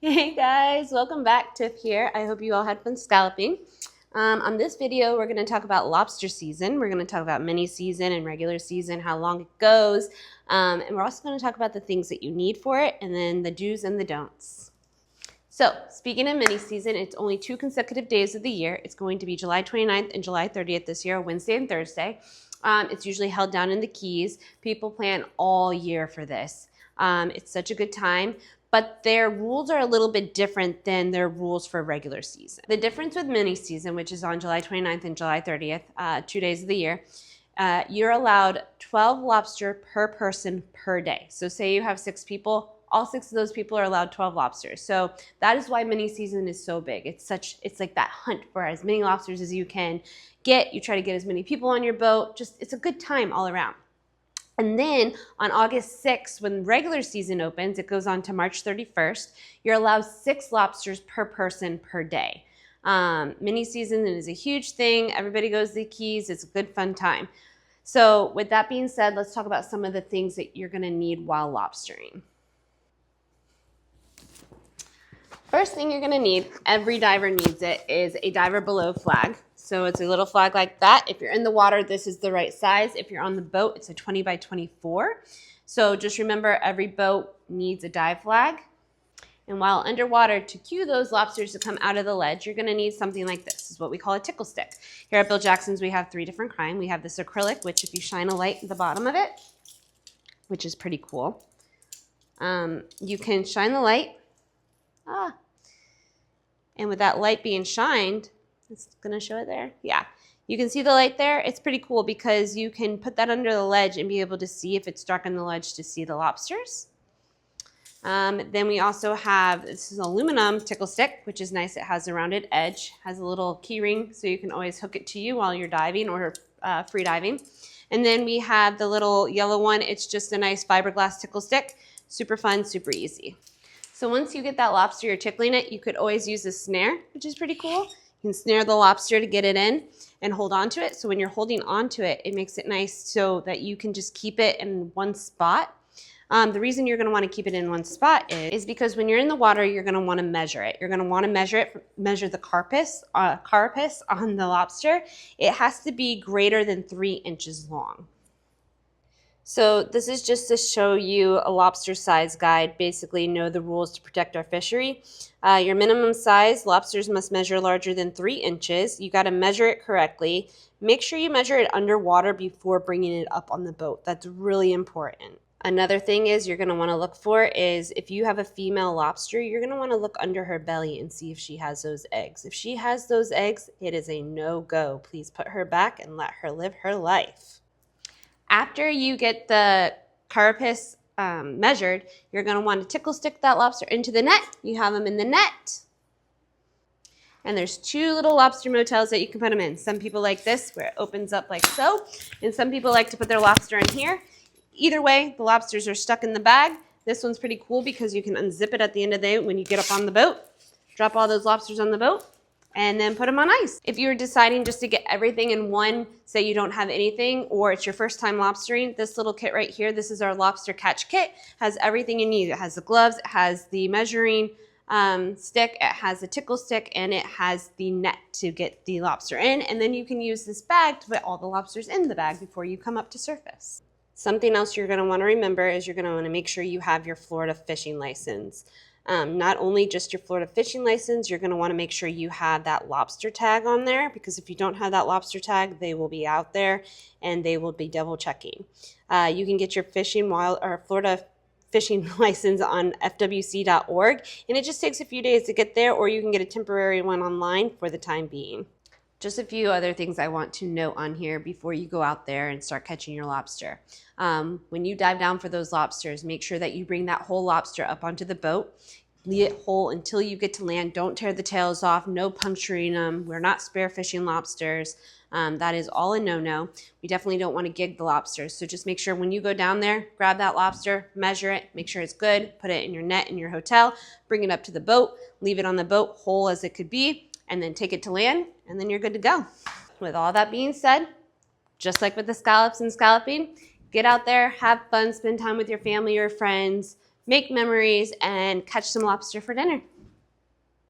Hey guys, welcome back. Tiff here. I hope you all had fun scalloping. On this video, we're going to talk about lobster season. We're going to talk about mini season and regular season, how long it goes. And we're also going to talk about the things that you need for it and then the do's and the don'ts. So speaking of mini season, it's only 2 consecutive days of the year. It's going to be July 29th and July 30th this year, Wednesday and Thursday. It's usually held down in the Keys. People plan all year for this. It's such a good time. But their rules are a little bit different than their rules for regular season. The difference with mini season, which is on July 29th and July 30th, 2 days of the year, you're allowed 12 lobster per person per day. So say you have 6 people, all 6 of those people are allowed 12 lobsters. So that is why mini season is so big. It's like that hunt for as many lobsters as you can get. You try to get as many people on your boat. It's a good time all around. And then on August 6th, when regular season opens, it goes on to March 31st, you're allowed 6 lobsters per person per day. Mini season is a huge thing. Everybody goes to the Keys. It's a good, fun time. So with that being said, let's talk about some of the things that you're going to need while lobstering. First thing you're going to need, every diver needs it, is a diver below flag. So it's a little flag like that. If you're in the water, this is the right size. If you're on the boat, it's a 20 by 24. So just remember, every boat needs a dive flag. And while underwater, to cue those lobsters to come out of the ledge, you're gonna need something like this. This is what we call a tickle stick. Here at Bill Jackson's, we have 3 different kinds. We have this acrylic, which if you shine a light at the bottom of it, which is pretty cool. You can shine the light. And with that light being shined, it's gonna show it there. Yeah, you can see the light there. It's pretty cool because you can put that under the ledge and be able to see if it's dark on the ledge to see the lobsters. Then we also have, this is an aluminum tickle stick, which is nice. It has a rounded edge, has a little key ring, so you can always hook it to you while you're diving or free diving. And then we have the little yellow one. It's just a nice fiberglass tickle stick. Super fun, super easy. So once you get that lobster, you're tickling it, you could always use a snare, which is pretty cool. You can snare the lobster to get it in and hold on to it. So when you're holding on to it, it makes it nice so that you can just keep it in one spot. The reason you're going to want to keep it in one spot is because when you're in the water, you're going to want to measure it. You're going to want to measure the carapace on the lobster. It has to be greater than 3 inches long. So this is just to show you a lobster size guide, basically know the rules to protect our fishery. Your minimum size, lobsters must measure larger than 3 inches. You got to measure it correctly. Make sure you measure it underwater before bringing it up on the boat. That's really important. Another thing is you're going to want to look for is if you have a female lobster, you're going to want to look under her belly and see if she has those eggs. If she has those eggs, it is a no-go. Please put her back and let her live her life. After you get the carapace measured, you're going to want to tickle stick that lobster into the net. You have them in the net. And there's 2 little lobster motels that you can put them in. Some people like this, where it opens up like so, and some people like to put their lobster in here. Either way, the lobsters are stuck in the bag. This one's pretty cool because you can unzip it at the end of the day when you get up on the boat. Drop all those lobsters on the boat, and then put them on ice. If you're deciding just to get everything in one, say you don't have anything, or it's your first time lobstering, this little kit right here, this is our Lobster Catch Kit, has everything you need. It has the gloves, it has the measuring stick, it has a tickle stick, and it has the net to get the lobster in, and then you can use this bag to put all the lobsters in the bag before you come up to surface. Something else you're gonna wanna remember is you're gonna wanna make sure you have your Florida fishing license. Not only just your Florida fishing license, you're going to want to make sure you have that lobster tag on there, because if you don't have that lobster tag, they will be out there and they will be double checking. You can get your Florida fishing license on fwc.org, and it just takes a few days to get there, or you can get a temporary one online for the time being. Just a few other things I want to note on here before you go out there and start catching your lobster. When you dive down for those lobsters, make sure that you bring that whole lobster up onto the boat. Leave it whole until you get to land. Don't tear the tails off. No puncturing them. We're not spear fishing lobsters. That is all a no-no. We definitely don't want to gig the lobsters. So just make sure when you go down there, grab that lobster, measure it, make sure it's good, put it in your net in your hotel, bring it up to the boat, leave it on the boat whole as it could be, and then take it to land, and then you're good to go. With all that being said, just like with the scallops and scalloping, get out there, have fun, spend time with your family or friends, make memories, and catch some lobster for dinner.